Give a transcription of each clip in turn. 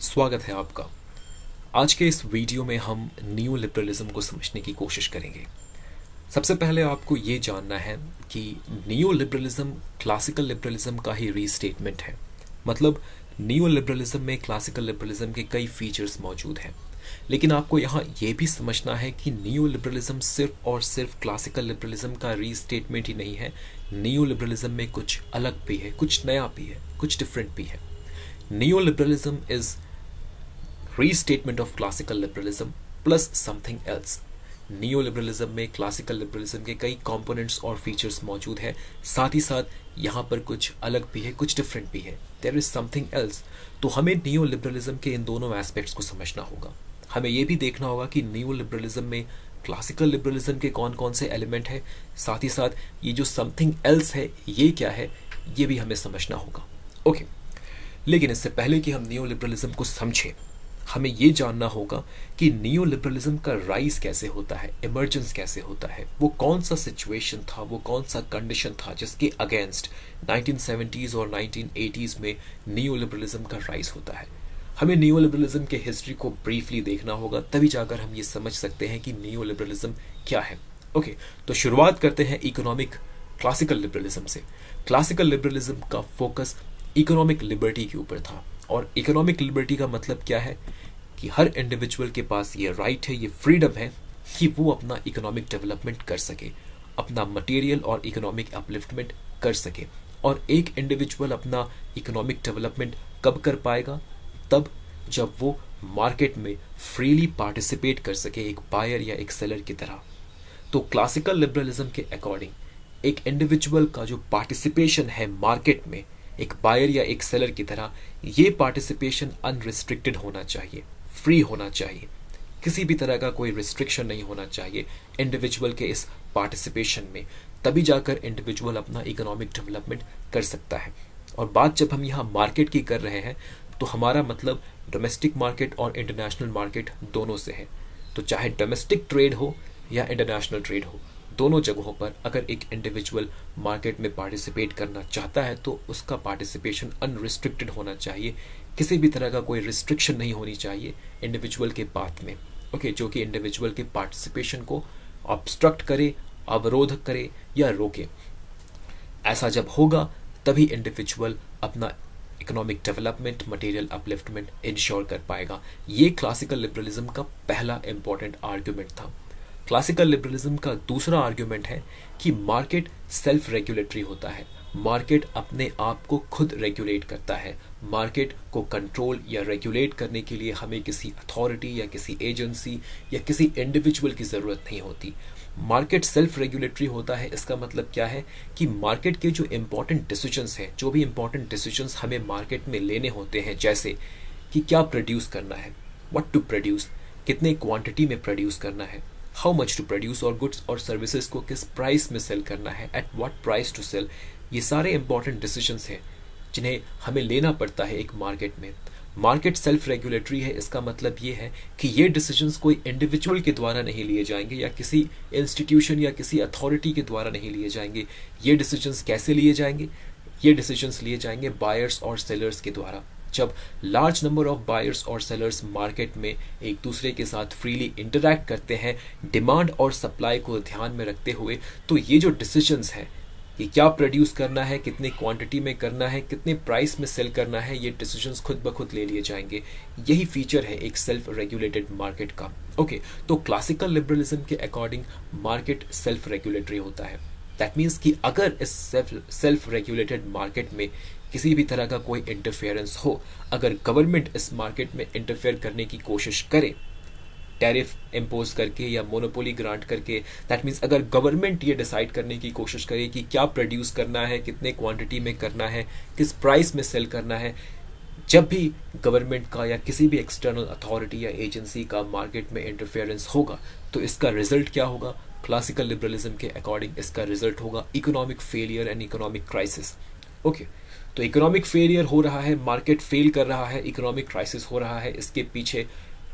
स्वागत है आपका। आज के इस वीडियो में हम न्यू लिबरलिज्म को समझने की कोशिश करेंगे। सबसे पहले आपको ये जानना है कि न्यू लिबरलिज्म क्लासिकल लिबरलिज्म का ही रीस्टेटमेंट है। मतलब न्यू लिबरलिज्म में क्लासिकल लिबरलिज्म के कई फीचर्स मौजूद हैं, लेकिन आपको यहाँ ये भी समझना है कि न्यू लिबरलिज्म सिर्फ और सिर्फ क्लासिकल लिबरलिज्म का रीस्टेटमेंट ही नहीं है। न्यू लिबरलिज्म में कुछ अलग भी है, कुछ नया भी है, कुछ डिफरेंट भी है। New liberalism is restatement of classical liberalism plus something else। Neo liberalism में क्लासिकल लिबरलिज्म के कई कंपोनेंट्स और फीचर्स मौजूद है, साथ ही साथ यहाँ पर कुछ अलग भी है, कुछ डिफरेंट भी है। There is something else. तो हमें नियो लिबरलिज्म के इन दोनों एस्पेक्ट्स को समझना होगा। हमें यह भी देखना होगा कि नियो लिबरलिज्म में क्लासिकल लिबरलिज्म के कौन कौन से एलिमेंट है, साथ ही साथ ये जो समथिंग एल्स है ये क्या है, ये भी हमें समझना होगा। ओके, लेकिन इससे पहले कि हम नियो लिबरलिज्म को समझें, हमें ये जानना होगा कि नियो लिबरलिज्म का राइज कैसे होता है, इमर्जेंस कैसे होता है। वो कौन सा सिचुएशन था, वो कौन सा कंडीशन था जिसके अगेंस्ट 1970s और 1980s में नियो लिबरलिज्म का राइज होता है। हमें नियो लिबरलिज्म के हिस्ट्री को ब्रीफली देखना होगा, तभी जाकर हम ये समझ सकते हैं कि नियो लिबरलिज्म क्या है। ओके, तो शुरुआत करते हैं इकोनॉमिक क्लासिकल लिबरलिज्म से। क्लासिकल लिबरलिज्म का फोकस इकोनॉमिक लिबर्टी के ऊपर था। और इकोनॉमिक लिबर्टी का मतलब क्या है कि हर इंडिविजुअल के पास ये राइट है, ये फ्रीडम है कि वो अपना इकोनॉमिक डेवलपमेंट कर सके, अपना मटेरियल और इकोनॉमिक अपलिफ्टमेंट कर सके। और एक इंडिविजुअल अपना इकोनॉमिक डेवलपमेंट कब कर पाएगा? तब जब वो मार्केट में फ्रीली पार्टिसिपेट कर सके, एक बायर या एक सेलर की तरह। तो क्लासिकल लिबरलिज्म के अकॉर्डिंग एक इंडिविजुअल का जो पार्टिसिपेशन है मार्केट में, एक बायर या एक सेलर की तरह, ये पार्टिसिपेशन अनरिस्ट्रिक्टेड होना चाहिए, फ्री होना चाहिए। किसी भी तरह का कोई रिस्ट्रिक्शन नहीं होना चाहिए इंडिविजुअल के इस पार्टिसिपेशन में। तभी जाकर इंडिविजुअल अपना इकोनॉमिक डेवलपमेंट कर सकता है। और बात जब हम यहाँ मार्केट की कर रहे हैं तो हमारा मतलब डोमेस्टिक मार्केट और इंटरनेशनल मार्केट दोनों से है। तो चाहे डोमेस्टिक ट्रेड हो या इंटरनेशनल ट्रेड हो, दोनों जगहों पर अगर एक इंडिविजुअल मार्केट में पार्टिसिपेट करना चाहता है तो उसका पार्टिसिपेशन अनरिस्ट्रिक्टेड होना चाहिए। किसी भी तरह का कोई रिस्ट्रिक्शन नहीं होनी चाहिए इंडिविजुअल के पाथ में, ओके, जो कि इंडिविजुअल के पार्टिसिपेशन को ऑब्स्ट्रक्ट करे, अवरोध करे या रोके। ऐसा जब होगा तभी इंडिविजुअल अपना economic development, material upliftment ensure कर पाएगा। ये क्लासिकल लिबरलिज्म का पहला इंपॉर्टेंट आर्ग्यूमेंट था। क्लासिकल लिबरलिज्म का दूसरा आर्ग्यूमेंट है कि मार्केट सेल्फ रेगुलेटरी होता है। मार्केट अपने आप को खुद रेगुलेट करता है। मार्केट को कंट्रोल या रेगुलेट करने के लिए हमें किसी अथॉरिटी या किसी एजेंसी या किसी इंडिविजुअल की ज़रूरत नहीं होती। मार्केट सेल्फ रेगुलेटरी होता है। इसका मतलब क्या है कि मार्केट के जो इम्पोर्टेंट डिसीजंस हैं, जो भी इम्पोर्टेंट डिसीजंस हमें मार्केट में लेने होते हैं, जैसे कि क्या प्रोड्यूस करना है, व्हाट टू प्रोड्यूस, कितने क्वांटिटी में प्रोड्यूस करना है, हाउ मच टू प्रोड्यूस, और गुड्स और सर्विसेज को किस प्राइस में सेल करना है, at what price to sell. ये सारे इंपॉर्टेंट डिसीजंस हैं जिन्हें हमें लेना पड़ता है एक मार्केट में। मार्केट सेल्फ रेगुलेटरी है। इसका मतलब ये है कि ये डिसीजंस कोई इंडिविजुअल के द्वारा नहीं लिए जाएंगे या किसी इंस्टीट्यूशन या किसी अथॉरिटी के द्वारा नहीं लिए जाएंगे। ये डिसीजंस कैसे लिए जाएंगे? ये डिसीजंस लिए जाएंगे बायर्स और सेलर्स के द्वारा। जब लार्ज नंबर ऑफ बायर्स और सेलर्स मार्केट में एक दूसरे के साथ फ्रीली इंटरैक्ट करते हैं, डिमांड और सप्लाई को ध्यान में रखते हुए, तो ये जो डिसीजंस हैं कि क्या प्रोड्यूस करना है, कितने क्वांटिटी में करना है, कितने प्राइस में सेल करना है, ये डिसीजंस खुद ब खुद ले लिए जाएंगे। यही फीचर है एक सेल्फ रेगुलेटेड मार्केट का। ओके, तो क्लासिकल लिबरलिज्म के अकॉर्डिंग मार्केट सेल्फ रेगुलेटरी होता है। दैट मीन्स कि अगर इस सेल्फ रेगुलेटेड मार्केट में किसी भी तरह का कोई इंटरफेरेंस हो, अगर गवर्नमेंट इस मार्केट में इंटरफेयर करने की कोशिश करे, टैरिफ इम्पोज करके या मोनोपोली ग्रांट करके, दैट मीन्स अगर गवर्नमेंट ये डिसाइड करने की कोशिश करे कि क्या प्रोड्यूस करना है, कितने क्वांटिटी में करना है, किस प्राइस में सेल करना है, जब भी गवर्नमेंट का या किसी भी एक्सटर्नल अथॉरिटी या एजेंसी का मार्केट में इंटरफेरेंस होगा, तो इसका रिजल्ट क्या होगा? क्लासिकल लिबरलिज्म के अकॉर्डिंग इसका रिजल्ट होगा economic failure and economic crisis. Okay, तो इकोनॉमिक फेलियर हो रहा है, मार्केट फेल कर रहा है, इकोनॉमिक क्राइसिस हो रहा है। इसके पीछे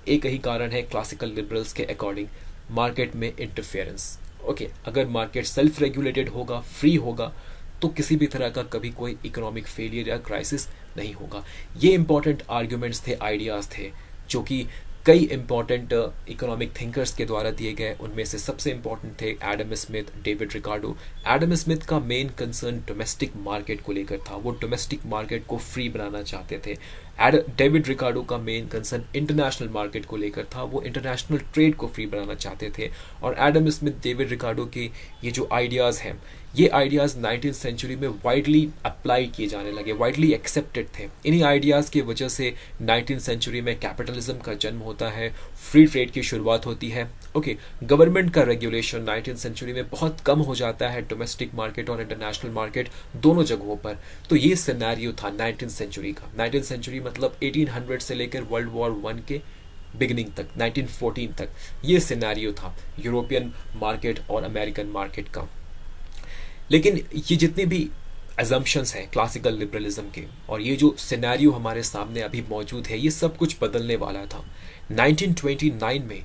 एक ही कारण है क्लासिकल लिबरल्स के अकॉर्डिंग, मार्केट में इंटरफेरेंस। ओके, अगर मार्केट सेल्फ रेगुलेटेड होगा, फ्री होगा, तो किसी भी तरह का कभी कोई इकोनॉमिक फेलियर या क्राइसिस नहीं होगा। ये इंपॉर्टेंट आर्ग्यूमेंट्स थे, आइडियाज़ थे, जो कि कई इंपॉर्टेंट इकोनॉमिक थिंकर्स के द्वारा दिए गए। उनमें से सबसे इंपॉर्टेंट थे Adam Smith, David Ricardo. Adam Smith का मेन कंसर्न डोमेस्टिक मार्केट को लेकर था, वो डोमेस्टिक मार्केट को फ्री बनाना चाहते थे। डेविड रिकार्डो का मेन कंसर्न इंटरनेशनल मार्केट को लेकर था, वो इंटरनेशनल ट्रेड को फ्री बनाना चाहते थे। और एडम स्मिथ, डेविड रिकार्डो के ये जो आइडियाज़ हैं, ये आइडियाज़ 19th सेंचुरी में वाइडली अप्लाई किए जाने लगे, वाइडली एक्सेप्टेड थे। इन्हीं आइडियाज़ की वजह से 19th सेंचुरी में कैपिटलिज्म का जन्म होता है, फ्री ट्रेड की शुरुआत होती है। गवर्नमेंट का रेगुलेशन 19th सेंचुरी में बहुत कम हो जाता है, डोमेस्टिक मार्केट और इंटरनेशनल मार्केट दोनों जगहों पर। तो ये सिनेरियो था 19th सेंचुरी का। 19th सेंचुरी मतलब 1800 से लेकर वर्ल्ड वॉर 1 के बिगिनिंग तक, 1914 तक, ये सिनेरियो था यूरोपियन मार्केट और अमेरिकन मार्केट का। लेकिन ये जितने भी अजम्पशंस हैं क्लासिकल लिबरलिज्म के, और ये जो सिनेरियो हमारे सामने अभी मौजूद है, ये सब कुछ बदलने वाला था। 1929 में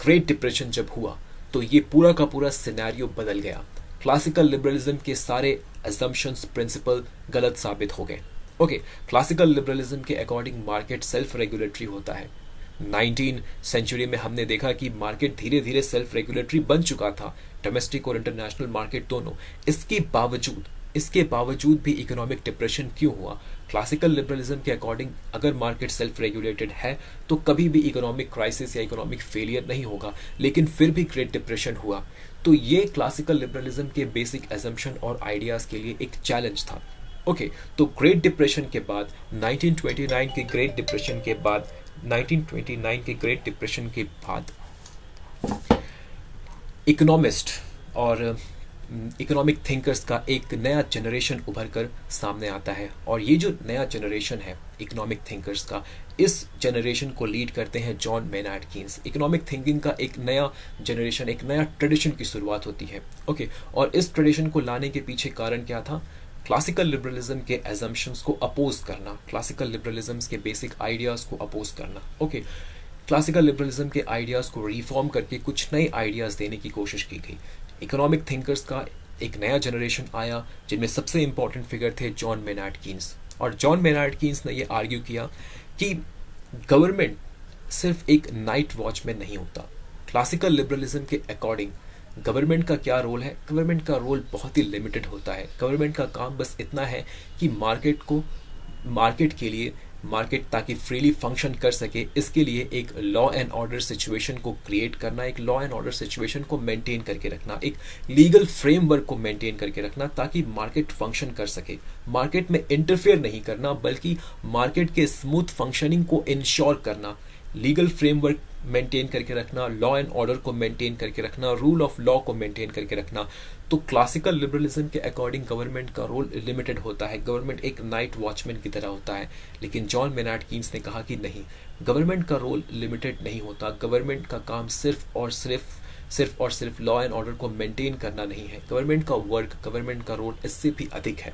ग्रेट डिप्रेशन जब हुआ तो ये पूरा का पूरा सिनेरियो बदल गया। क्लासिकल लिबरलिज्म के सारे अजम्पशंस, प्रिंसिपल गलत साबित हो गए। क्लासिकल लिबरलिज्म के अकॉर्डिंग मार्केट सेल्फ रेगुलेटरी होता है। 19th सेंचुरी में हमने देखा कि मार्केट धीरे धीरे सेल्फ रेगुलेटरी बन चुका था, डोमेस्टिक और इंटरनेशनल मार्केट दोनों। इसके बावजूद भी इकोनॉमिक डिप्रेशन क्यों हुआ? क्लासिकल लिबरलिज्म के अकॉर्डिंग अगर मार्केट सेल्फ रेगुलेटेड है तो कभी भी इकोनॉमिक क्राइसिस या इकोनॉमिक फेलियर नहीं होगा, लेकिन फिर भी ग्रेट डिप्रेशन हुआ। तो ये क्लासिकल लिबरलिज्म के बेसिक एजम्पशन और आइडियाज़ के लिए एक चैलेंज था। तो ग्रेट डिप्रेशन के बाद 1929 के ग्रेट डिप्रेशन के बाद 1929 के ग्रेट डिप्रेशन के बाद इकोनॉमिस्ट और इकोनॉमिक थिंकर्स का एक नया जनरेशन उभर कर सामने आता है। और ये जो नया जनरेशन है इकोनॉमिक थिंकर्स का, इस जनरेशन को लीड करते हैं John Maynard Keynes. Economic thinking का एक नया जनरेशन, एक नया ट्रेडिशन की शुरुआत होती है। और इस ट्रेडिशन को लाने के पीछे कारण क्या था? क्लासिकल लिबरलिज्म के एजम्पशंस को अपोज करना, क्लासिकल लिबरलिज्म के बेसिक आइडियाज़ को अपोज करना। क्लासिकल लिबरलिज्म के आइडियाज़ को रिफॉर्म करके कुछ नए आइडियाज़ देने की कोशिश की गई। इकोनॉमिक थिंकर्स का एक नया जनरेशन आया, जिनमें सबसे इंपॉर्टेंट फिगर थे जॉन मेनार्ड कीन्स। और जॉन मेनार्ड कीन्स ने यह आर्ग्यू किया कि गवर्नमेंट सिर्फ एक नाइट वॉचमैन नहीं होता। क्लासिकल लिबरलिज्म के अकॉर्डिंग गवर्नमेंट का क्या रोल है? गवर्नमेंट का रोल बहुत ही लिमिटेड होता है। गवर्नमेंट का काम बस इतना है कि मार्केट ताकि फ्रीली फंक्शन कर सके, इसके लिए एक लॉ एंड ऑर्डर सिचुएशन को क्रिएट करना, एक लॉ एंड ऑर्डर सिचुएशन को मेंटेन करके रखना, एक लीगल फ्रेमवर्क को मेंटेन करके रखना ताकि मार्केट फंक्शन कर सके। मार्केट में इंटरफेयर नहीं करना, बल्कि मार्केट के स्मूथ फंक्शनिंग को इंश्योर करना, लीगल फ्रेमवर्क मेंटेन करके रखना, लॉ एंड ऑर्डर को मेंटेन करके रखना, रूल ऑफ लॉ को मेंटेन करके रखना। तो क्लासिकल लिबरलिज्म के अकॉर्डिंग गवर्नमेंट का रोल लिमिटेड होता है, गवर्नमेंट एक नाइट वॉचमैन की तरह होता है। लेकिन जॉन मेनार्ड कीन्स ने कहा कि नहीं, गवर्नमेंट का रोल लिमिटेड नहीं होता। गवर्नमेंट का काम सिर्फ और सिर्फ लॉ एंड ऑर्डर को मेंटेन करना नहीं है। गवर्नमेंट का वर्क, गवर्नमेंट का रोल इससे भी अधिक है।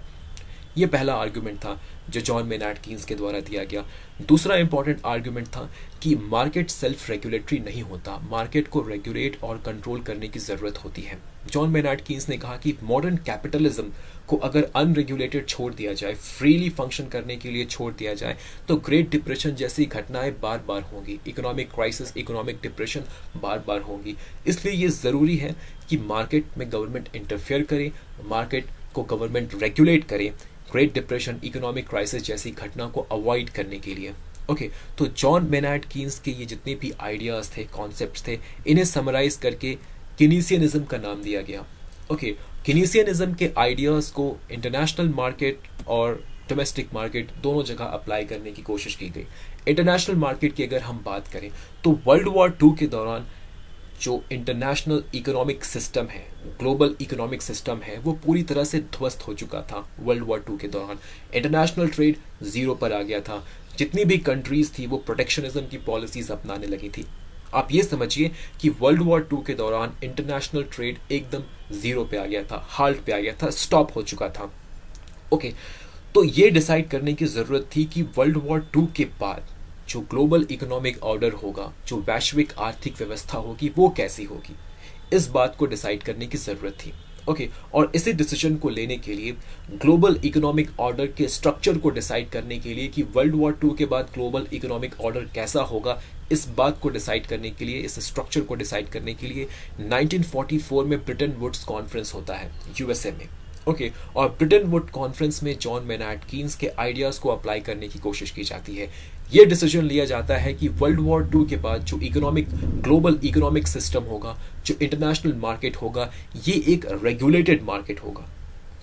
ये पहला आर्गुमेंट था जो जॉन मेनार्ड कीन्स के द्वारा दिया गया। दूसरा इंपॉर्टेंट आर्गुमेंट था कि मार्केट सेल्फ रेगुलेटरी नहीं होता, मार्केट को रेगुलेट और कंट्रोल करने की ज़रूरत होती है। जॉन मेनार्ड कीन्स ने कहा कि मॉडर्न कैपिटलिज्म को अगर अनरेगुलेटेड छोड़ दिया जाए, फ्रीली फंक्शन करने के लिए छोड़ दिया जाए, तो ग्रेट डिप्रेशन जैसी घटनाएं बार बार होंगी, इकोनॉमिक क्राइसिस, इकोनॉमिक डिप्रेशन बार बार होंगी। इसलिए ये ज़रूरी है कि मार्केट में गवर्नमेंट इंटरफेयर करे, मार्केट को गवर्नमेंट रेगुलेट करे, ग्रेट डिप्रेशन, इकोनॉमिक क्राइसिस जैसी घटना को अवॉइड करने के लिए। तो जॉन मेनार्ड कीन्स के ये जितने भी आइडियाज़ थे, कॉन्सेप्ट्स थे, इन्हें समराइज करके कीनीसियनिज्म का नाम दिया गया। कीनीसियनिज्म के आइडियाज़ को इंटरनेशनल मार्केट और डोमेस्टिक मार्केट दोनों जगह अप्लाई करने की कोशिश की गई। इंटरनेशनल मार्केट की अगर हम बात करें तो वर्ल्ड वॉर 2 के दौरान जो इंटरनेशनल इकोनॉमिक सिस्टम है, ग्लोबल इकोनॉमिक सिस्टम है, वो पूरी तरह से ध्वस्त हो चुका था। वर्ल्ड वॉर 2 के दौरान इंटरनेशनल ट्रेड जीरो पर आ गया था। जितनी भी कंट्रीज थी वो प्रोटेक्शनिज्म की पॉलिसीज अपनाने लगी थी। आप ये समझिए कि वर्ल्ड वॉर 2 के दौरान इंटरनेशनल ट्रेड एकदम जीरो पे आ गया था, हाल्ट पे आ गया था, स्टॉप हो चुका था। तो ये डिसाइड करने की ज़रूरत थी कि वर्ल्ड वॉर 2 के बाद जो ग्लोबल इकोनॉमिक ऑर्डर होगा, जो वैश्विक आर्थिक व्यवस्था होगी, वो कैसी होगी, इस बात को डिसाइड करने की ज़रूरत थी। ओके और इसी डिसीजन को लेने के लिए ग्लोबल इकोनॉमिक ऑर्डर के स्ट्रक्चर को डिसाइड करने के लिए कि वर्ल्ड वॉर 2 के बाद ग्लोबल इकोनॉमिक ऑर्डर कैसा होगा, इस बात को डिसाइड करने के लिए, इस स्ट्रक्चर को डिसाइड करने के लिए 1944 में ब्रिटेन वुड्स कॉन्फ्रेंस होता है यूएसए में। ओके और ब्रिटेन वुड कॉन्फ्रेंस में जॉन मेनार्ड कीन्स के आइडियाज को अप्लाई करने की कोशिश की जाती है। यह डिसीजन लिया जाता है कि वर्ल्ड वॉर 2 के बाद जो ग्लोबल इकोनॉमिक सिस्टम होगा, जो इंटरनेशनल मार्केट होगा, ये एक रेगुलेटेड मार्केट होगा।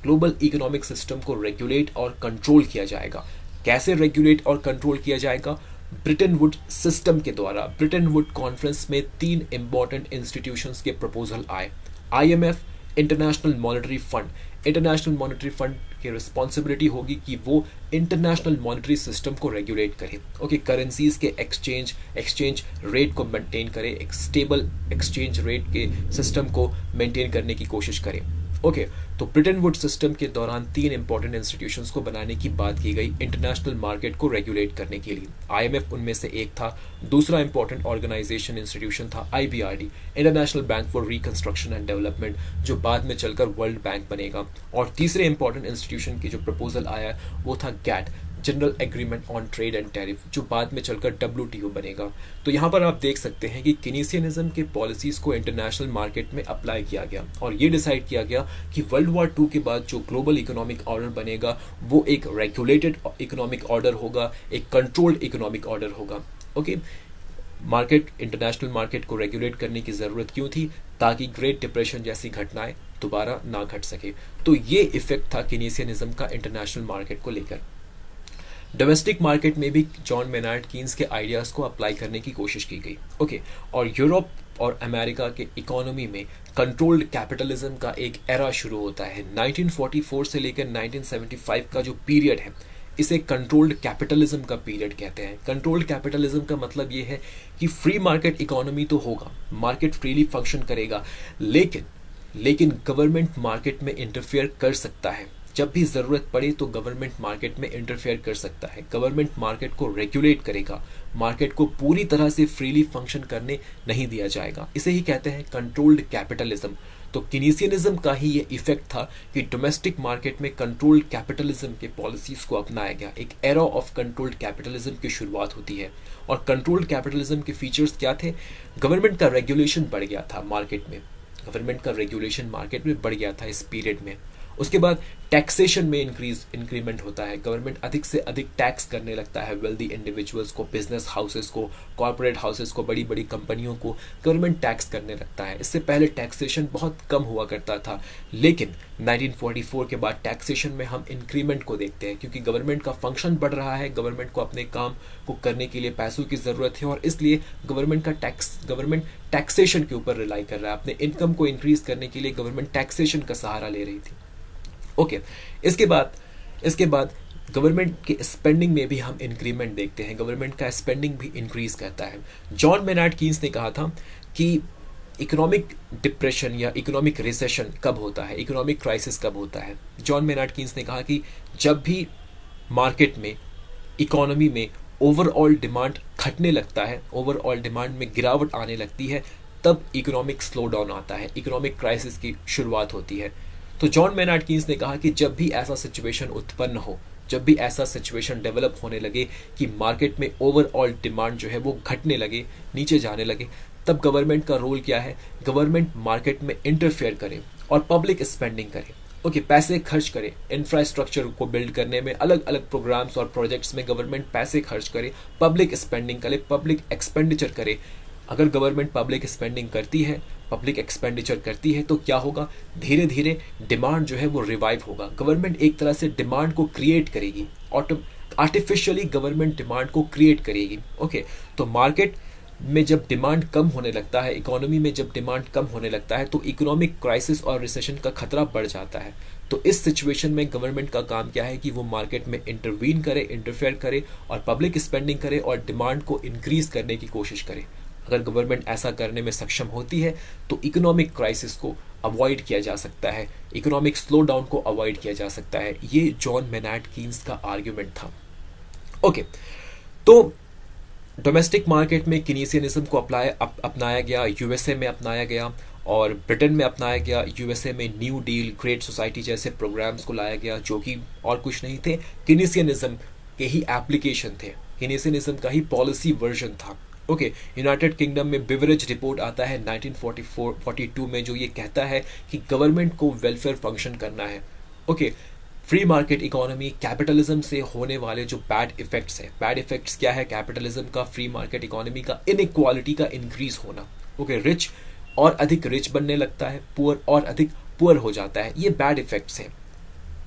ग्लोबल इकोनॉमिक सिस्टम को रेगुलेट और कंट्रोल किया जाएगा। कैसे रेगुलेट और कंट्रोल किया जाएगा? ब्रिटेन वुड सिस्टम के द्वारा। ब्रिटेन वुड कॉन्फ्रेंस में 3 इंपॉर्टेंट इंस्टीट्यूशंस के प्रपोजल आए। IMF, international monetary fund. International monetary fund की रिस्पॉन्सिबिलिटी होगी कि वो इंटरनेशनल मॉनेटरी सिस्टम को रेगुलेट करे। ओके करेंसीज के एक्सचेंज रेट को मेंटेन करे, एक स्टेबल एक्सचेंज रेट के सिस्टम को मेंटेन करने की कोशिश करे। ओके तो ब्रिटेन वुड सिस्टम के दौरान 3 इंपॉर्टेंट इंस्टीट्यूशंस को बनाने की बात की गई इंटरनेशनल मार्केट को रेगुलेट करने के लिए। IMF उनमें से एक था। दूसरा इंपॉर्टेंट ऑर्गेनाइजेशन इंस्टीट्यूशन था IBRD, international bank for reconstruction and development, जो बाद में चलकर वर्ल्ड बैंक बनेगा। और तीसरे इंपॉर्टेंट इंस्टीट्यूशन की जो प्रपोजल आया वो था GATT, general agreement on trade and tariff, जो बाद में चलकर WTO बनेगा। तो यहाँ पर आप देख सकते हैं कि कीनेसियनिज्म के पॉलिसीज को इंटरनेशनल मार्केट में अप्लाई किया गया और ये डिसाइड किया गया कि वर्ल्ड वॉर 2 के बाद जो ग्लोबल इकोनॉमिक ऑर्डर बनेगा वो एक रेगुलेटेड इकोनॉमिक ऑर्डर होगा, एक कंट्रोल्ड इकोनॉमिक ऑर्डर होगा। ओके इंटरनेशनल मार्केट को रेगुलेट करने की जरूरत क्यों थी? ताकि ग्रेट डिप्रेशन जैसी घटनाएं दोबारा ना घट सके। तो ये इफेक्ट था कीनेसियनिज्म का इंटरनेशनल मार्केट को लेकर। डोमेस्टिक मार्केट में भी जॉन मेनार्ड कीन्स के आइडियाज को अप्लाई करने की कोशिश की गई। ओके और यूरोप और अमेरिका के इकोनॉमी में कंट्रोल्ड कैपिटलिज्म का एक एरा शुरू होता है। 1944 से लेकर 1975 का जो पीरियड है इसे कंट्रोल्ड कैपिटलिज्म का पीरियड कहते हैं। कंट्रोल्ड कैपिटलिज्म का मतलब ये है कि फ्री मार्केट इकोनॉमी तो होगा, मार्केट फ्रीली फंक्शन करेगा, लेकिन गवर्नमेंट मार्केट में इंटरफेयर कर सकता है। जब भी जरूरत पड़े तो गवर्नमेंट मार्केट में इंटरफेयर कर सकता है। गवर्नमेंट मार्केट को रेगुलेट करेगा, मार्केट को पूरी तरह से फ्रीली फंक्शन करने नहीं दिया जाएगा। इसे ही कहते हैं कंट्रोल्ड कैपिटलिज्म। तो कीनेसियनिज्म का ही ये इफेक्ट था कि डोमेस्टिक मार्केट में कंट्रोल्ड कैपिटलिज्म के पॉलिसीज को अपनाया गया। एक एरा ऑफ कंट्रोल्ड कैपिटलिज्म की शुरुआत होती है। और कंट्रोल्ड कैपिटलिज्म के फीचर्स क्या थे? गवर्नमेंट का रेगुलेशन बढ़ गया था मार्केट में, गवर्नमेंट का रेगुलेशन मार्केट में बढ़ गया था इस पीरियड में। उसके बाद टैक्सेशन में इंक्रीमेंट होता है। गवर्नमेंट अधिक से अधिक टैक्स करने लगता है वेल्दी इंडिविजुअल्स को, बिजनेस हाउसेस को, कॉर्पोरेट हाउसेस को, बड़ी बड़ी कंपनियों को गवर्नमेंट टैक्स करने लगता है। इससे पहले टैक्सेशन बहुत कम हुआ करता था, लेकिन 1944 के बाद टैक्सेशन में हम इंक्रीमेंट को देखते हैं क्योंकि गवर्नमेंट का फंक्शन बढ़ रहा है, गवर्नमेंट को अपने काम को करने के लिए पैसों की ज़रूरत है और इसलिए गवर्नमेंट टैक्सेशन के ऊपर रिलाई कर रहा है। अपने इनकम को इंक्रीज करने के लिए गवर्नमेंट टैक्सेशन का सहारा ले रही थी। ओके इसके बाद गवर्नमेंट के स्पेंडिंग में भी हम इंक्रीमेंट देखते हैं, गवर्नमेंट का स्पेंडिंग भी इंक्रीज करता है। जॉन मेनार्ड कीन्स ने कहा था कि इकोनॉमिक डिप्रेशन या इकोनॉमिक रिसेशन कब होता है, इकोनॉमिक क्राइसिस कब होता है। जॉन मेनार्ड कीन्स ने कहा कि जब भी मार्केट में, इकोनॉमी में ओवरऑल डिमांड घटने लगता है, ओवरऑल डिमांड में गिरावट आने लगती है, तब इकोनॉमिक स्लो डाउन आता है, इकोनॉमिक क्राइसिस की शुरुआत होती है। तो जॉन मेनार्ड कीन्स ने कहा कि जब भी ऐसा सिचुएशन उत्पन्न हो, जब भी ऐसा सिचुएशन डेवलप होने लगे कि मार्केट में ओवरऑल डिमांड जो है वो घटने लगे, नीचे जाने लगे, तब गवर्नमेंट का रोल क्या है? गवर्नमेंट मार्केट में इंटरफेयर करे और पब्लिक स्पेंडिंग करे। ओके पैसे खर्च करे, इंफ्रास्ट्रक्चर को बिल्ड करने में अलग अलग प्रोग्राम्स और प्रोजेक्ट्स में गवर्नमेंट पैसे खर्च करे, पब्लिक स्पेंडिंग करे, पब्लिक एक्सपेंडिचर करे। अगर गवर्नमेंट पब्लिक स्पेंडिंग करती है, पब्लिक एक्सपेंडिचर करती है तो क्या होगा? धीरे धीरे डिमांड जो है वो रिवाइव होगा। गवर्नमेंट एक तरह से डिमांड को क्रिएट करेगी, आर्टिफिशियली गवर्नमेंट डिमांड को क्रिएट करेगी। ओके तो मार्केट में जब डिमांड कम होने लगता है, इकोनॉमी में जब डिमांड कम होने लगता है तो इकोनॉमिक क्राइसिस और रिसेशन का खतरा बढ़ जाता है। तो इस सिचुएशन में गवर्नमेंट का काम क्या है कि वो मार्केट में इंटरवीन करे, इंटरफेयर करे और पब्लिक स्पेंडिंग करे और डिमांड को इंक्रीज करने की कोशिश करे। अगर गवर्नमेंट ऐसा करने में सक्षम होती है तो इकोनॉमिक क्राइसिस को अवॉइड किया जा सकता है, इकोनॉमिक स्लो डाउन को अवॉइड किया जा सकता है। ये जॉन मेनार्ड कीन्स का आर्ग्यूमेंट था। ओके तो डोमेस्टिक मार्केट में कीनेसियनिज्म को अपनाया गया, यूएसए में अपनाया गया और ब्रिटेन में अपनाया गया, यूएसए में न्यू डील, ग्रेट सोसाइटी जैसे प्रोग्राम्स को लाया गया जो कि और कुछ नहीं थे, कीनेसियनिज्म के ही एप्लीकेशन थे, कीनेसियनिज्म का ही पॉलिसी वर्जन था। ओके, यूनाइटेड किंगडम में बिवरेज रिपोर्ट आता है 1942 में, जो ये कहता है कि गवर्नमेंट को वेलफेयर फंक्शन करना है। Okay, free market economy, capitalism से होने वाले जो बैड इफेक्ट्स हैं, बैड इफेक्ट्स क्या है कैपिटलिज्म का, फ्री मार्केट इकोनॉमी का, इनइक्वालिटी का इंक्रीज होना। ओके, रिच और अधिक रिच बनने लगता है, पुअर और अधिक पुअर हो जाता है, ये बैड इफेक्ट्स हैं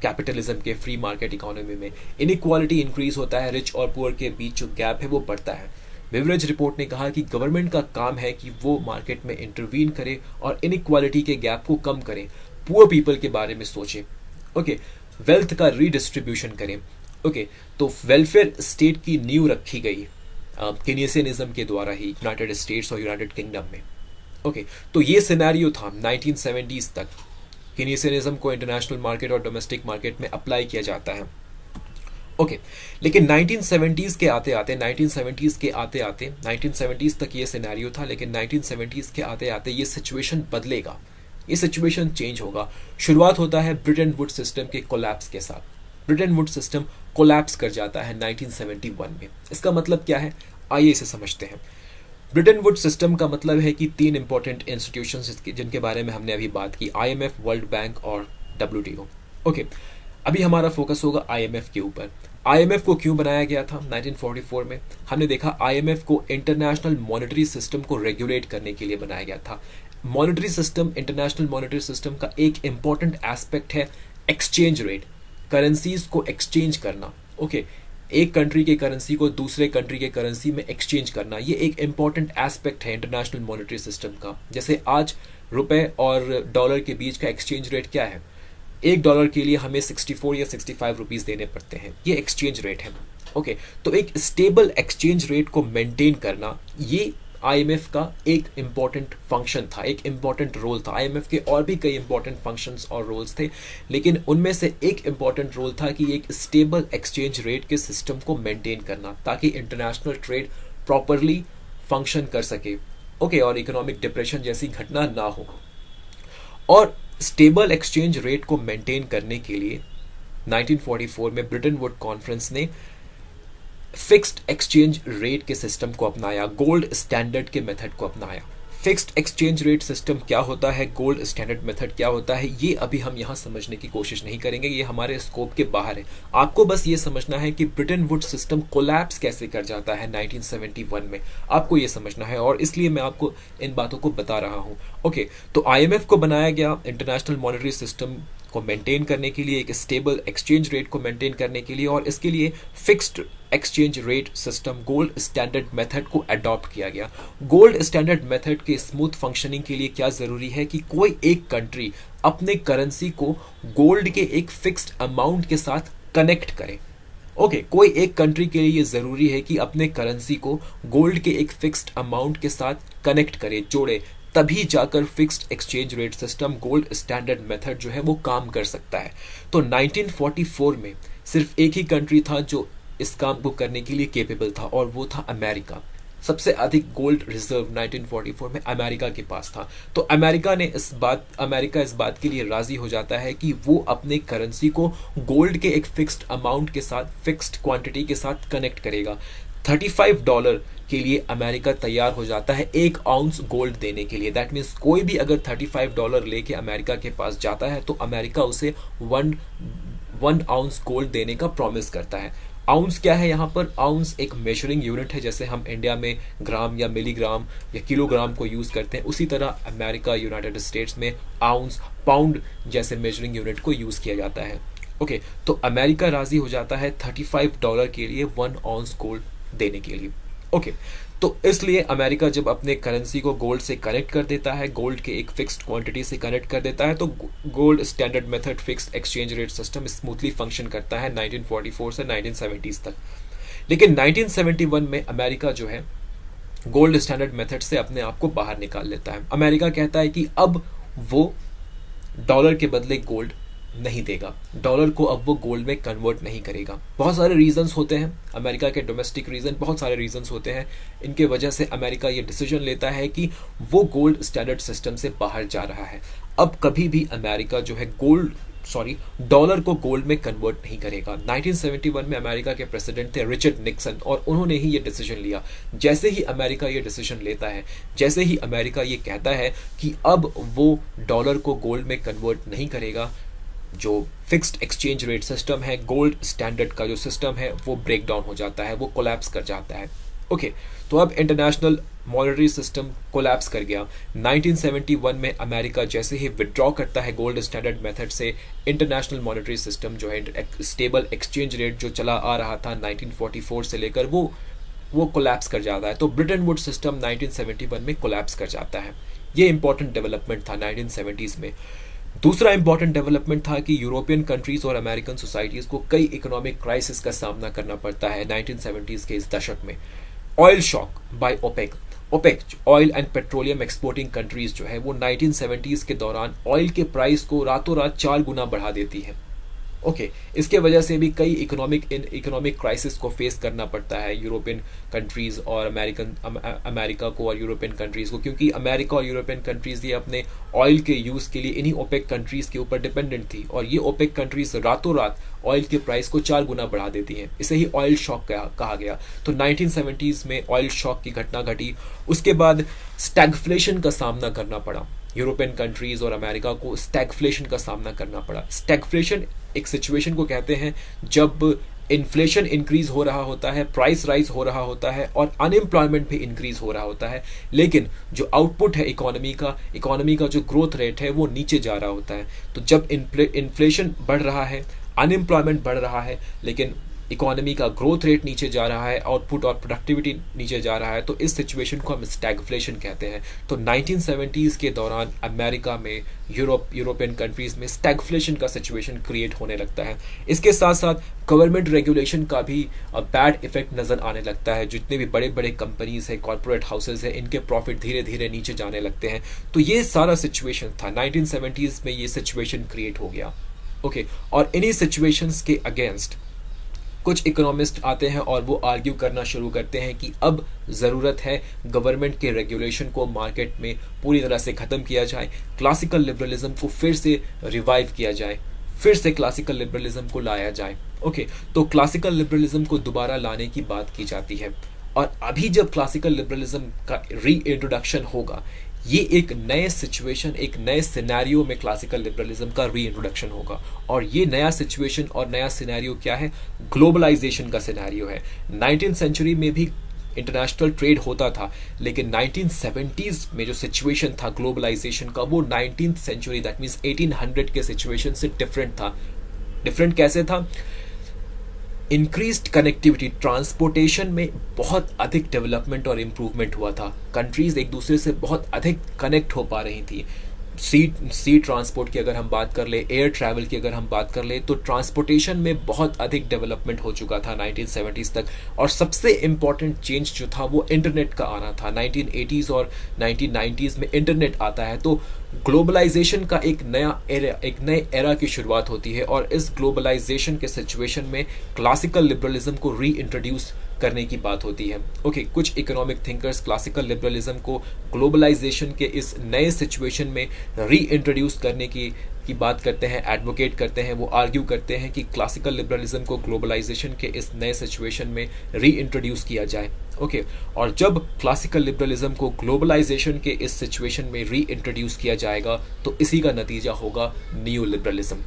कैपिटलिज्म के, फ्री मार्केट इकोनॉमी में। इनइक्वालिटी इंक्रीज होता है, रिच और पुअर के बीच जो गैप है वो बढ़ता है। बिवरेज रिपोर्ट ने कहा कि गवर्नमेंट का काम है कि वो मार्केट में इंटरवीन करे और इनइक्वालिटी के गैप को कम करे, पुअर पीपल के बारे में सोचे। ओके, वेल्थ का रीडिस्ट्रीब्यूशन करें। ओके, तो वेलफेयर स्टेट की नींव रखी गई कीनेसियनिज्म के द्वारा ही यूनाइटेड स्टेट्स और यूनाइटेड किंगडम में। ओके, तो ये सिनेरियो था 1970s तक। कीनेसियनिज्म को इंटरनेशनल मार्केट और डोमेस्टिक मार्केट में अप्लाई किया जाता है। ओके, लेकिन 1970s के आते आते 1970s तक ये सिनेरियो था, लेकिन 1970s के आते आते ये सिचुएशन बदलेगा, ये सिचुएशन चेंज होगा। शुरुआत होता है ब्रिटेन वुड सिस्टम के कोलैप्स के साथ। ब्रिटेन वुड सिस्टम कोलैप्स कर जाता है 1971 में। इसका मतलब क्या है, आइए इसे समझते हैं। ब्रिटेन वुड सिस्टम का मतलब है कि 3 इंपॉर्टेंट इंस्टीट्यूशंस जिनके बारे में हमने अभी बात की, IMF, वर्ल्ड बैंक और WTO। ओके, अभी हमारा फोकस होगा IMF के ऊपर। IMF को क्यों बनाया गया था 1944 में? हमने देखा IMF को इंटरनेशनल मॉनेटरी सिस्टम को रेगुलेट करने के लिए बनाया गया था। Monetary system, international monetary system का एक इंपॉर्टेंट एस्पेक्ट है एक्सचेंज रेट, करेंसीज को एक्सचेंज करना। ओके, एक कंट्री के करेंसी को दूसरे कंट्री के करेंसी में एक्सचेंज करना, ये एक इंपॉर्टेंट एस्पेक्ट है इंटरनेशनल मॉनेटरी सिस्टम का। जैसे आज रुपए और डॉलर के बीच का एक्सचेंज रेट क्या है, $1 के लिए हमें 64 या 65 रुपीज देने पड़ते हैं, ये एक्सचेंज रेट है। ओके, तो एक स्टेबल एक्सचेंज रेट को मेंटेन करना, ये IMF का एक इम्पॉर्टेंट फंक्शन था, एक इम्पॉर्टेंट रोल था। IMF के और भी कई इम्पॉर्टेंट फंक्शंस और रोल्स थे, लेकिन उनमें से एक इम्पॉर्टेंट रोल था कि एक स्टेबल एक्सचेंज रेट के सिस्टम को मेंटेन करना, ताकि इंटरनेशनल ट्रेड प्रॉपरली फंक्शन कर सके। ओके, और इकोनॉमिक डिप्रेशन जैसी घटना ना हो। और स्टेबल एक्सचेंज रेट को मेंटेन करने के लिए 1944 में ब्रिटेन वुड कॉन्फ्रेंस ने फिक्स्ड एक्सचेंज रेट के सिस्टम को अपनाया, गोल्ड स्टैंडर्ड के मेथड को अपनाया। फिक्स्ड एक्सचेंज रेट सिस्टम क्या होता है, गोल्ड स्टैंडर्ड मेथड क्या होता है, ये अभी हम यहाँ समझने की कोशिश नहीं करेंगे, ये हमारे स्कोप के बाहर है। आपको बस ये समझना है कि ब्रिटेन वुड सिस्टम कोलैप्स कैसे कर जाता है 1971 में, आपको ये समझना है, और इसलिए मैं आपको इन बातों को बता रहा हूँ। ओके, तो IMF को बनाया गया इंटरनेशनल मॉनेटरी सिस्टम को मेंटेन करने के लिए, एक स्टेबल एक्सचेंज रेट को मेंटेन करने के लिए, और इसके लिए fixed exchange rate system, gold standard method को अडॉप्ट किया गया। गोल्ड स्टैंडर्ड मेथड के स्मूथ फंक्शनिंग के लिए क्या जरूरी है कि कोई एक कंट्री अपने करेंसी को गोल्ड के एक फिक्स्ड अमाउंट के साथ कनेक्ट करे। ओके, कोई एक कंट्री के लिए ये जरूरी है कि अपने करेंसी को गोल्ड के एक फिक्स्ड अमाउंट के साथ कनेक्ट करे, जोड़े, तभी जाकर fixed exchange rate system, gold standard method जो है वो काम कर सकता है। तो 1944 में सिर्फ एक ही कंट्री था जो इस काम को करने के लिए केपेबल था, और वो था अमेरिका। सबसे अधिक गोल्ड रिजर्व 1944 में अमेरिका के पास था। तो अमेरिका इस बात के लिए राजी हो जाता है कि वो अपने करेंसी को गोल्ड के एक फिक्स्ड अमाउंट के साथ, फिक्स्ड क्वांटिटी के साथ कनेक्ट करेगा। $35 के लिए अमेरिका तैयार हो जाता है 1 आउंस गोल्ड देने के लिए। दैट मीन्स कोई भी अगर $35 लेके अमेरिका के पास जाता है तो अमेरिका उसे 1 आउंस गोल्ड देने का प्रॉमिस करता है। आउंस क्या है यहाँ पर? आउंस एक मेजरिंग यूनिट है, जैसे हम इंडिया में ग्राम या मिलीग्राम या किलोग्राम को यूज करते हैं, उसी तरह अमेरिका, यूनाइटेड स्टेट्स में आउंस, पाउंड जैसे मेजरिंग यूनिट को यूज किया जाता है। ओके, तो अमेरिका राजी हो जाता है $35 के लिए 1 आउंस गोल्ड देने के लिए। ओके, तो इसलिए अमेरिका जब अपने करेंसी को गोल्ड से कनेक्ट कर देता है, गोल्ड के एक फिक्स्ड क्वांटिटी से कनेक्ट कर देता है, तो gold standard method, fixed exchange rate system smoothly function करता है 1944 से 1970s तक। लेकिन 1971 में अमेरिका जो है गोल्ड स्टैंडर्ड मेथड से अपने आप को बाहर निकाल लेता है। अमेरिका कहता है कि अब वो डॉलर के बदले गोल्ड नहीं देगा, डॉलर को अब वो गोल्ड में कन्वर्ट नहीं करेगा। बहुत सारे रीजंस होते हैं, अमेरिका के डोमेस्टिक रीजन, बहुत सारे रीजंस होते हैं, इनके वजह से अमेरिका ये डिसीजन लेता है कि वो गोल्ड स्टैंडर्ड सिस्टम से बाहर जा रहा है। अब कभी भी अमेरिका जो है डॉलर को गोल्ड में कन्वर्ट नहीं करेगा। 1971 में अमेरिका के प्रेसिडेंट थे रिचर्ड निक्सन, और उन्होंने ही ये डिसीजन लिया। जैसे ही अमेरिका ये डिसीजन लेता है, जैसे ही अमेरिका ये कहता है कि अब वो डॉलर को गोल्ड में कन्वर्ट नहीं करेगा, जो फिक्स्ड एक्सचेंज रेट सिस्टम है, गोल्ड स्टैंडर्ड का जो सिस्टम है, वो ब्रेक डाउन हो जाता है, वो कोलैप्स कर जाता है। ओके, तो अब इंटरनेशनल मॉनेटरी सिस्टम कोलैप्स कर गया। 1971 में अमेरिका जैसे ही विड्रॉ करता है गोल्ड स्टैंडर्ड मेथड से, इंटरनेशनल मॉनेटरी सिस्टम जो है, स्टेबल एक्सचेंज रेट जो चला आ रहा था 1944 से लेकर, वो कोलैप्स कर जाता है। तो ब्रिटन वुड सिस्टम 1971 में कोलैप्स कर जाता है। ये इंपॉर्टेंट डेवलपमेंट था 1970s में। दूसरा इंपॉर्टेंट डेवलपमेंट था कि यूरोपियन कंट्रीज और अमेरिकन सोसाइटीज को कई इकोनॉमिक क्राइसिस का सामना करना पड़ता है 1970s के इस दशक में। Oil shock by OPEC oil and petroleum exporting countries जो है, वो 1970s के दौरान ऑयल के प्राइस को रातों रात 4 गुना बढ़ा देती है। ओके, इसके वजह से भी कई इकोनॉमिक क्राइसिस को फेस करना पड़ता है यूरोपियन कंट्रीज और अमेरिका को और यूरोपियन कंट्रीज को, क्योंकि अमेरिका और यूरोपियन कंट्रीज ये अपने ऑयल के यूज़ के लिए इन्हीं ओपेक कंट्रीज के ऊपर डिपेंडेंट थी, और ये ओपेक कंट्रीज रातों रात ऑयल के प्राइस को 4 गुना बढ़ा देती हैं। इसे ही ऑयल शॉक कहा गया। तो 1970s में ऑयल शॉक की घटना घटी। उसके बाद स्टैगफ्लेशन का सामना करना पड़ा यूरोपियन कंट्रीज और अमेरिका को, स्टैगफ्लेशन का सामना करना पड़ा। स्टैगफ्लेशन एक सिचुएशन को कहते हैं जब इन्फ्लेशन इंक्रीज हो रहा होता है, प्राइस राइज हो रहा होता है और अनएम्प्लॉयमेंट भी इंक्रीज हो रहा होता है, लेकिन जो आउटपुट है इकोनॉमी का जो ग्रोथ रेट है वो नीचे जा रहा होता है। तो जब इन्फ्लेशन बढ़ रहा है, अनएम्प्लॉयमेंट बढ़ रहा है, लेकिन इकोनॉमी का ग्रोथ रेट नीचे जा रहा है, आउटपुट और प्रोडक्टिविटी नीचे जा रहा है, तो इस सिचुएशन को हम स्टैगफ्लेशन कहते हैं। तो 1970s के दौरान अमेरिका में, यूरोपियन कंट्रीज में स्टैगफ्लेशन का सिचुएशन क्रिएट होने लगता है। इसके साथ साथ गवर्नमेंट रेगुलेशन का भी बैड इफेक्ट नजर आने लगता है। जितने भी बड़े बड़े कंपनीज है, कॉर्पोरेट हाउसेज है, इनके प्रॉफिट धीरे धीरे नीचे जाने लगते हैं। तो ये सारा सिचुएशन था 1970s में, ये सिचुएशन क्रिएट हो गया। ओके, और इन्हीं सिचुएशंस के अगेंस्ट कुछ इकोनॉमिस्ट आते हैं और वो आर्ग्यू करना शुरू करते हैं कि अब ज़रूरत है गवर्नमेंट के रेगुलेशन को मार्केट में पूरी तरह से ख़त्म किया जाए, क्लासिकल लिबरलिज्म को फिर से रिवाइव किया जाए, फिर से क्लासिकल लिबरलिज्म को लाया जाए। ओके, तो क्लासिकल लिबरलिज्म को दोबारा लाने की बात की जाती है। और अभी जब क्लासिकल लिबरलिज्म का री इंट्रोडक्शन होगा, ये एक नए सिचुएशन, एक नए सिनेरियो में क्लासिकल लिबरलिज्म का री इंट्रोडक्शन होगा। और ये नया सिचुएशन और नया सिनेरियो क्या है? ग्लोबलाइजेशन का सिनेरियो है। 19th सेंचुरी में भी इंटरनेशनल ट्रेड होता था, लेकिन 1970s में जो सिचुएशन था ग्लोबलाइजेशन का, वो 19th सेंचुरी दैट मीन्स 1800 के सिचुएशन से डिफरेंट था। डिफरेंट कैसे था? इंक्रीज्ड कनेक्टिविटी, ट्रांसपोर्टेशन में बहुत अधिक डेवलपमेंट और इम्प्रूवमेंट हुआ था। कंट्रीज एक दूसरे से बहुत अधिक कनेक्ट हो पा रही थी। सी ट्रांसपोर्ट की अगर हम बात कर ले, एयर ट्रैवल की अगर हम बात कर ले, तो ट्रांसपोर्टेशन में बहुत अधिक डेवलपमेंट हो चुका था 1970s तक। और सबसे इम्पॉर्टेंट चेंज जो था वो इंटरनेट का आना था। 1980s और 1990s में इंटरनेट आता है, तो ग्लोबलाइजेशन का एक नए एरा की शुरुआत होती है। और इस ग्लोबलाइजेशन के सिचुएशन में क्लासिकल लिबरलिज्म को री इंट्रोड्यूस करने की बात होती है। ओके, कुछ इकोनॉमिक थिंकर्स क्लासिकल लिबरलिज्म को ग्लोबलाइजेशन के इस नए सिचुएशन में री इंट्रोड्यूस करने की बात करते हैं, एडवोकेट करते हैं। वो आर्ग्यू करते हैं कि क्लासिकल लिबरलिज्म को ग्लोबलाइजेशन के इस नए सिचुएशन में री इंट्रोड्यूस किया जाए। ओके, और जब क्लासिकल लिबरलिज्म को ग्लोबलाइजेशन के इस सिचुएशन में री इंट्रोड्यूस किया जाएगा, तो इसी का नतीजा होगा न्यू लिबरलिज्म।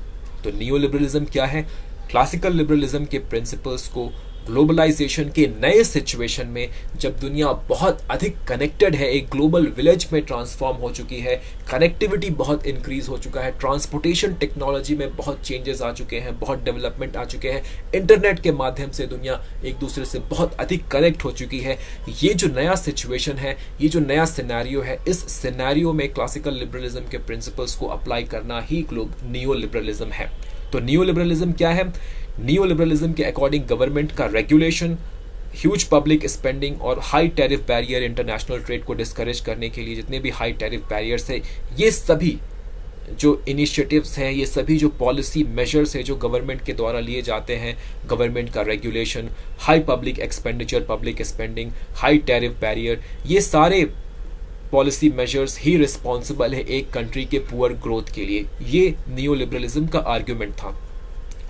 तो न्यू लिबरलिज्म क्या है? क्लासिकल लिबरलिज्म के प्रिंसिपल्स को ग्लोबलाइजेशन के नए सिचुएशन में, जब दुनिया बहुत अधिक कनेक्टेड है, एक ग्लोबल विलेज में ट्रांसफॉर्म हो चुकी है, कनेक्टिविटी बहुत इंक्रीज हो चुका है, ट्रांसपोर्टेशन टेक्नोलॉजी में बहुत चेंजेस आ चुके हैं, बहुत डेवलपमेंट आ चुके हैं, इंटरनेट के माध्यम से दुनिया एक दूसरे से बहुत अधिक कनेक्ट हो चुकी है। ये जो नया सिचुएशन है, ये जो नया सिनेरियो है, इस सिनेरियो में क्लासिकल लिबरलिज्म के प्रिंसिपल्स को अप्लाई करना ही न्यू लिबरलिज्म है। तो न्यू लिबरलिज्म क्या है? न्यू लिबरलिज्म के अकॉर्डिंग गवर्नमेंट का रेगुलेशन, ह्यूज पब्लिक स्पेंडिंग और high tariff barrier, international trade को डिस्करेज करने के लिए जितने भी हाई टैरिफ बैरियर्स है, ये सभी जो इनिशिएटिव्स हैं, ये सभी जो पॉलिसी मेजर्स हैं जो गवर्नमेंट के द्वारा लिए जाते हैं, गवर्नमेंट का regulation, high public expenditure, public spending, high tariff barrier, ये सारे पॉलिसी मेजर्स ही रिस्पॉन्सिबल है एक कंट्री के पुअर ग्रोथ के लिए। ये नियो लिबरलिज्म का आर्ग्यूमेंट था।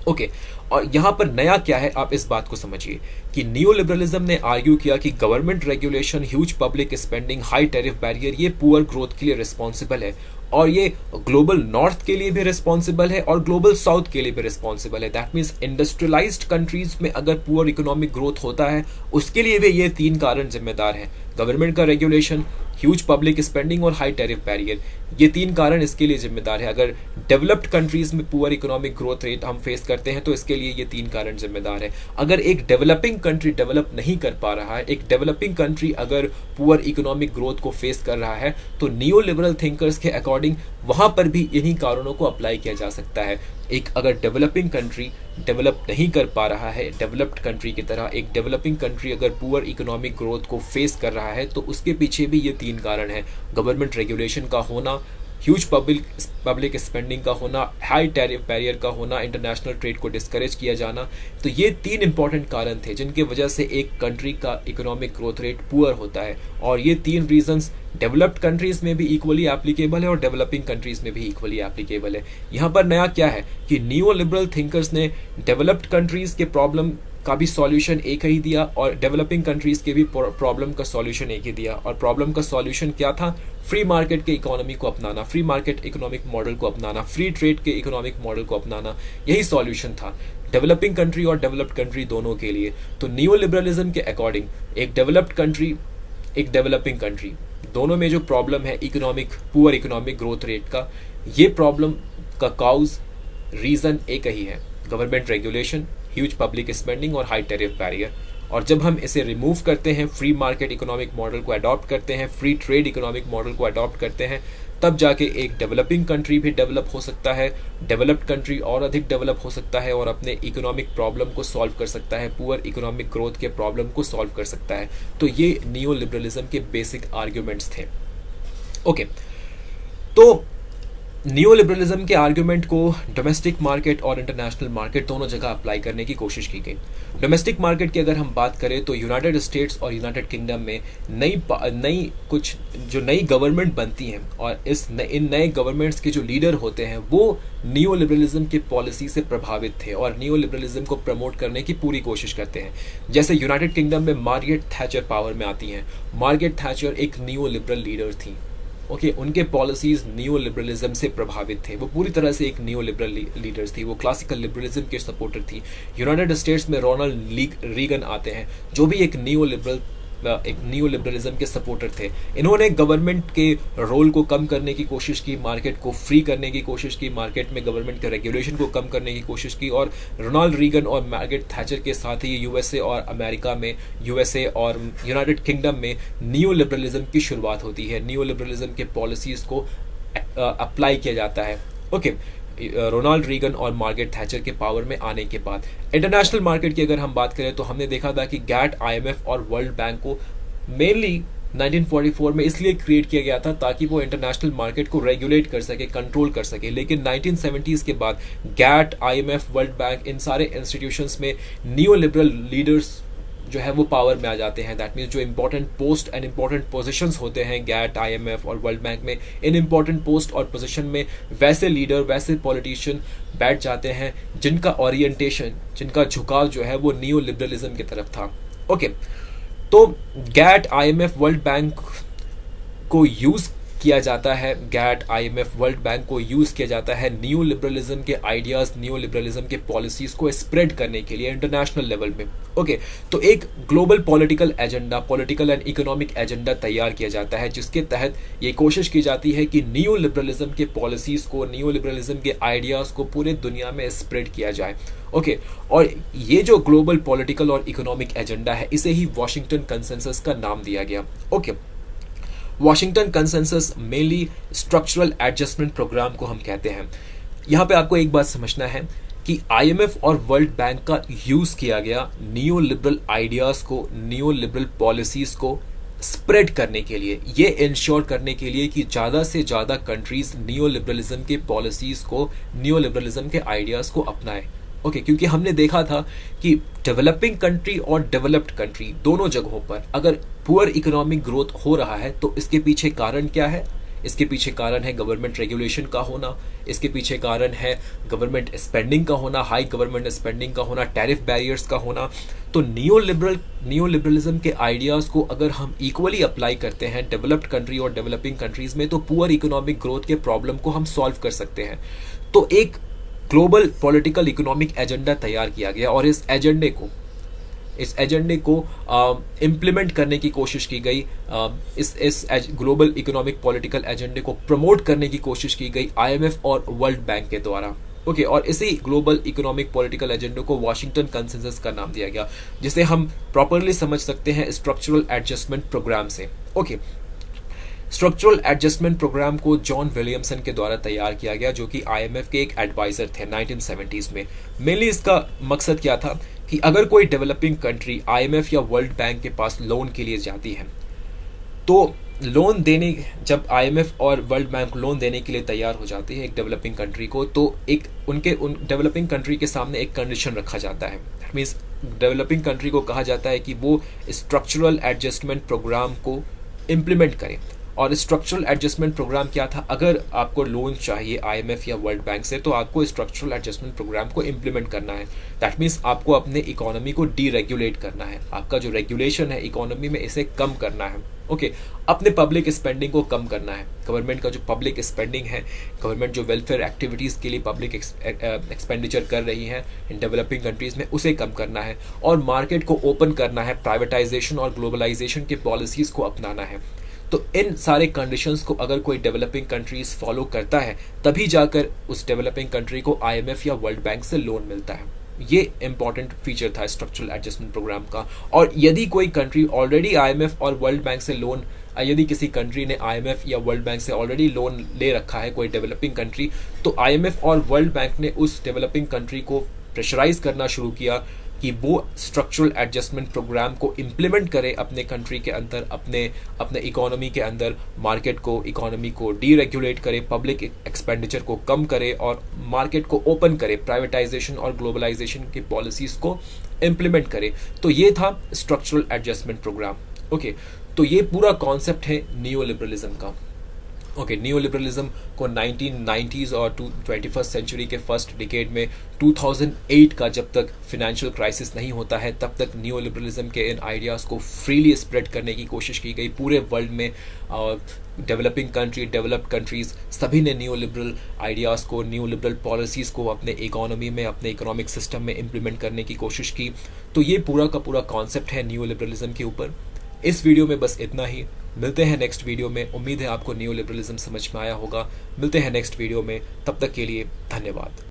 ओके, और यहाँ पर नया क्या है, आप इस बात को समझिए कि नियो लिबरलिज्म ने आर्ग्यू किया कि government regulation, huge public spending, high tariff barrier, ये पुअर ग्रोथ के लिए रिस्पॉन्सिबल है, और ये ग्लोबल नॉर्थ के लिए भी रिस्पॉन्सिबल है और ग्लोबल साउथ के लिए भी रिस्पॉन्सिबल है। दैट मीन्स इंडस्ट्रियलाइज्ड कंट्रीज में अगर पुअर इकोनॉमिक ग्रोथ होता है, उसके लिए भी ये 3 कारण जिम्मेदार हैं। गवर्नमेंट का रेगुलेशन, ह्यूज पब्लिक स्पेंडिंग और हाई टैरिफ बैरियर, ये 3 कारण इसके लिए जिम्मेदार है। अगर डेवलप्ड कंट्रीज में पुअर इकोनॉमिक ग्रोथ रेट हम फेस करते हैं तो इसके लिए ये 3 कारण जिम्मेदार है। अगर एक डेवलपिंग कंट्री डेवलप नहीं कर पा रहा है, एक डेवलपिंग कंट्री अगर पुअर इकोनॉमिक ग्रोथ को फेस कर रहा है, तो नियो लिबरल थिंकर्स के अकॉर्डिंग वहां पर भी इन्हीं कारणों को अप्लाई किया जा सकता है। एक अगर डेवलपिंग कंट्री डेवलप नहीं कर पा रहा है, डेवलप्ड कंट्री की तरह एक डेवलपिंग कंट्री अगर पुअर इकोनॉमिक ग्रोथ को फेस कर रहा है, तो उसके पीछे भी ये 3 कारण हैं। गवर्नमेंट रेगुलेशन का होना, ह्यूज पब्लिक स्पेंडिंग का होना, हाई टैरिफ बैरियर का होना, इंटरनेशनल ट्रेड को डिस्करेज किया जाना। तो ये 3 इंपॉर्टेंट कारण थे जिनके वजह से एक कंट्री का इकोनॉमिक ग्रोथ रेट पुअर होता है, और ये 3 रीजंस डेवलप्ड कंट्रीज में भी इक्वली एप्लीकेबल है और डेवलपिंग कंट्रीज में भी इक्वली एप्लीकेबल है। यहाँ पर नया क्या है कि नियो लिबरल थिंकर्स ने डेवलप्ड कंट्रीज के प्रॉब्लम का भी सॉल्यूशन एक ही दिया और डेवलपिंग कंट्रीज के भी प्रॉब्लम का सॉल्यूशन एक ही दिया। और प्रॉब्लम का सॉल्यूशन क्या था? फ्री मार्केट के इकोनॉमी को अपनाना, फ्री मार्केट इकोनॉमिक मॉडल को अपनाना, फ्री ट्रेड के इकोनॉमिक मॉडल को अपनाना, यही सॉल्यूशन था डेवलपिंग कंट्री और डेवलप्ड कंट्री दोनों के लिए। तो नियो लिबरलिज्म के अकॉर्डिंग एक डेवलप्ड कंट्री, एक डेवलपिंग कंट्री, दोनों में जो प्रॉब्लम है पुअर इकोनॉमिक ग्रोथ रेट का, ये प्रॉब्लम का काउज रीजन एक ही है, government regulation, huge public spending और हाई टैरिफ बैरियर। और जब हम इसे रिमूव करते हैं, फ्री मार्केट इकोनॉमिक मॉडल को अडॉप्ट करते हैं, फ्री ट्रेड इकोनॉमिक मॉडल को अडॉप्ट करते हैं, तब जाके एक डेवलपिंग कंट्री भी डेवलप हो सकता है, डेवलप्ड कंट्री और अधिक डेवलप हो सकता है और अपने इकोनॉमिक प्रॉब्लम को सॉल्व कर सकता है, पुअर इकोनॉमिक ग्रोथ के प्रॉब्लम को सॉल्व कर सकता है। तो ये नियो लिबरलिज्म के बेसिक आर्ग्यूमेंट्स थे। ओके, तो नियो लिबरलिज्म के आर्ग्यूमेंट को डोमेस्टिक मार्केट और इंटरनेशनल मार्केट दोनों जगह अप्लाई करने की कोशिश की गई। डोमेस्टिक मार्केट की अगर हम बात करें तो यूनाइटेड स्टेट्स और यूनाइटेड किंगडम में नई गवर्नमेंट बनती हैं और इन नए गवर्नमेंट्स के जो लीडर होते हैं वो नियो लिबरलिज्म की पॉलिसी से प्रभावित थे और नियो लिबरलिज्म को प्रमोट करने की पूरी कोशिश करते हैं। जैसे यूनाइटेड किंगडम में मार्गरेट थैचर पावर में आती हैं। मार्गरेट थैचर एक नियो लिबरल लीडर थी। ओके, उनके पॉलिसीज नियो लिबरलिज्म से प्रभावित थे, वो पूरी तरह से एक नियो लिबरल लीडर्स थी, वो क्लासिकल लिबरलिज्म के सपोर्टर थी। यूनाइटेड स्टेट्स में रोनाल्ड रीगन आते हैं जो भी एक नियो लिबरलिज्म के सपोर्टर थे। इन्होंने गवर्नमेंट के रोल को कम करने की कोशिश की, मार्केट को फ्री करने की कोशिश की, मार्केट में गवर्नमेंट के रेगुलेशन को कम करने की कोशिश की। और रोनाल्ड रीगन और मार्गरेट थैचर के साथ ही यूएसए और अमेरिका में, यूएसए और यूनाइटेड किंगडम में नियो लिबरलिज्म की शुरुआत होती है। नियो लिबरलिज्म के पॉलिसीज को अप्लाई किया जाता है। ओके, रोनाल्ड रीगन और मार्गरेट थैचर के पावर में आने के बाद इंटरनेशनल मार्केट की अगर हम बात करें तो हमने देखा था कि गैट, आईएमएफ और वर्ल्ड बैंक को मेनली 1944 में इसलिए क्रिएट किया गया था ताकि वो इंटरनेशनल मार्केट को रेगुलेट कर सके, कंट्रोल कर सके। लेकिन 1970s के बाद गैट, आईएमएफ, वर्ल्ड बैंक, इन सारे इंस्टीट्यूशंस में नियो लिबरल लीडर्स जो है वो पावर में आ जाते हैं। दैट मीन्स जो important post and important positions होते हैं गैट, आईएमएफ और वर्ल्ड बैंक में, इन इंपॉर्टेंट पोस्ट और पोजीशन में वैसे लीडर, वैसे पॉलिटिशियन बैठ जाते हैं जिनका ओरिएंटेशन, जिनका झुकाव जो है वो नियो लिबरलिज्म की तरफ था। ओके, तो गैट, आईएमएफ, वर्ल्ड बैंक को यूज किया जाता है, गैट, आईएमएफ, वर्ल्ड बैंक को यूज किया जाता है नियो लिबरलिज्म के आइडियाज, नियो लिबरलिज्म के पॉलिसीज को स्प्रेड करने के लिए इंटरनेशनल लेवल में। ओके, तो एक global political agenda, political and economic agenda तैयार किया जाता है जिसके तहत ये कोशिश की जाती है कि नियो लिबरलिज्म के पॉलिसीज को, नियो लिबरलिज्म के आइडियाज को पूरे दुनिया में स्प्रेड किया जाए। ओके, और ये जो ग्लोबल पॉलिटिकल और इकोनॉमिक एजेंडा है इसे ही वॉशिंगटन कंसेंसस का नाम दिया गया। Okay, Washington consensus mainly structural adjustment programme को हम कहते हैं। यहाँ पे आपको एक बात समझना है कि आईएमएफ और वर्ल्ड बैंक का यूज किया गया नियो लिबरल आइडियाज को, नियो लिबरल पॉलिसीज को स्प्रेड करने के लिए, ये इंश्योर करने के लिए कि ज़्यादा से ज़्यादा कंट्रीज नियो लिबरलिज्म के पॉलिसीज़ को, नियो लिबरलिज्म के आइडियाज़ को अपनाएं। ओके, क्योंकि हमने देखा था कि डेवलपिंग कंट्री और डेवलप्ड कंट्री दोनों जगहों पर अगर पुअर इकोनॉमिक ग्रोथ हो रहा है तो इसके पीछे कारण क्या है? इसके पीछे कारण है गवर्नमेंट रेगुलेशन का होना, इसके पीछे कारण है गवर्नमेंट स्पेंडिंग का होना, हाई गवर्नमेंट स्पेंडिंग का होना, टैरिफ बैरियर्स का होना। तो नियो लिबरलिज्म के आइडियाज़ को अगर हम इक्वली अप्लाई करते हैं डेवलप्ड कंट्री और डेवलपिंग कंट्रीज़ में, तो पुअर इकोनॉमिक ग्रोथ के प्रॉब्लम को हम सॉल्व कर सकते हैं। तो एक ग्लोबल पॉलिटिकल इकोनॉमिक एजेंडा तैयार किया गया और इस एजेंडे को इम्प्लीमेंट करने की कोशिश की गई। इस ग्लोबल इकोनॉमिक पॉलिटिकल एजेंडे को प्रमोट करने की कोशिश की गई आईएमएफ और वर्ल्ड बैंक के द्वारा। ओके, और इसी ग्लोबल इकोनॉमिक पॉलिटिकल एजेंडे को वाशिंगटन कंसेंसस का नाम दिया गया, जिसे हम प्रॉपरली समझ सकते हैं स्ट्रक्चरल एडजस्टमेंट प्रोग्राम से। ओके, स्ट्रक्चरल एडजस्टमेंट प्रोग्राम को जॉन विलियमसन के द्वारा तैयार किया गया, जो कि आईएमएफ के एक एडवाइजर थे 1970s में। मेनली इसका मकसद क्या था कि अगर कोई डेवलपिंग कंट्री आईएमएफ या वर्ल्ड बैंक के पास लोन के लिए जाती है, तो जब आईएमएफ और वर्ल्ड बैंक लोन देने के लिए तैयार हो जाती है एक डेवलपिंग कंट्री को, तो उन डेवलपिंग कंट्री के सामने एक कंडीशन रखा जाता है। दैट मीन्स डेवलपिंग कंट्री को कहा जाता है कि वो स्ट्रक्चरल एडजस्टमेंट प्रोग्राम को इम्प्लीमेंट करें। और स्ट्रक्चरल एडजस्टमेंट प्रोग्राम क्या था? अगर आपको लोन चाहिए आईएमएफ या वर्ल्ड बैंक से, तो आपको स्ट्रक्चरल एडजस्टमेंट प्रोग्राम को इम्प्लीमेंट करना है। दैट मीन्स आपको अपने इकोनॉमी को डीरेगुलेट करना है, आपका जो रेगुलेशन है इकोनॉमी में इसे कम करना है। ओके, अपने पब्लिक स्पेंडिंग को कम करना है। गवर्नमेंट का जो पब्लिक स्पेंडिंग है, गवर्नमेंट जो वेलफेयर एक्टिविटीज़ के लिए पब्लिक एक्सपेंडिचर कर रही है इन डेवलपिंग कंट्रीज़ में, उसे कम करना है। और मार्केट को ओपन करना है, प्राइवेटाइजेशन और ग्लोबलाइजेशन के पॉलिसीज़ को अपनाना है। तो इन सारे कंडीशंस को अगर कोई डेवलपिंग कंट्रीज फॉलो करता है, तभी जाकर उस डेवलपिंग कंट्री को आईएमएफ या वर्ल्ड बैंक से लोन मिलता है। ये इंपॉर्टेंट फीचर था स्ट्रक्चरल एडजस्टमेंट प्रोग्राम का। और यदि कोई कंट्री ऑलरेडी आईएमएफ और वर्ल्ड बैंक से लोन, यदि किसी कंट्री ने आईएमएफ या वर्ल्ड बैंक से ऑलरेडी लोन ले रखा है, कोई डेवलपिंग कंट्री, तो आईएमएफ और वर्ल्ड बैंक ने उस डेवलपिंग कंट्री को प्रेशराइज करना शुरू किया कि वो स्ट्रक्चरल एडजस्टमेंट प्रोग्राम को इम्प्लीमेंट करे अपने कंट्री के अंदर, अपने इकोनॉमी के अंदर, इकोनॉमी को डीरेगुलेट करे, पब्लिक एक्सपेंडिचर को कम करे और मार्केट को ओपन करे, प्राइवेटाइजेशन और ग्लोबलाइजेशन की पॉलिसीज़ को इम्प्लीमेंट करे। तो ये था स्ट्रक्चरल एडजस्टमेंट प्रोग्राम। ओके, तो ये पूरा कॉन्सेप्ट है नियो लिबरलिज्म का। ओके, नियो लिबरलिज्म को 1990s और 21st सेंचुरी के फर्स्ट डिकेड में 2008 का जब तक फिनेंशियल क्राइसिस नहीं होता है, तब तक नियो लिबरलिज्म के इन आइडियाज़ को फ्रीली स्प्रेड करने की कोशिश की गई पूरे वर्ल्ड में। डेवलपिंग कंट्री, डेवलप्ड कंट्रीज़ सभी ने नियो लिबरल आइडियाज़ को, नियो लिबरल पॉलिसीज़ को अपने इकोनॉमी में, अपने इकोनॉमिक सिस्टम में इम्प्लीमेंट करने की कोशिश की। तो ये पूरा का पूरा कॉन्सेप्ट है नियो लिबरलिज्म के ऊपर। इस वीडियो में बस इतना ही। मिलते हैं नेक्स्ट वीडियो में। उम्मीद है आपको नियो लिबरलिज्म समझ में आया होगा। मिलते हैं नेक्स्ट वीडियो में, तब तक के लिए धन्यवाद।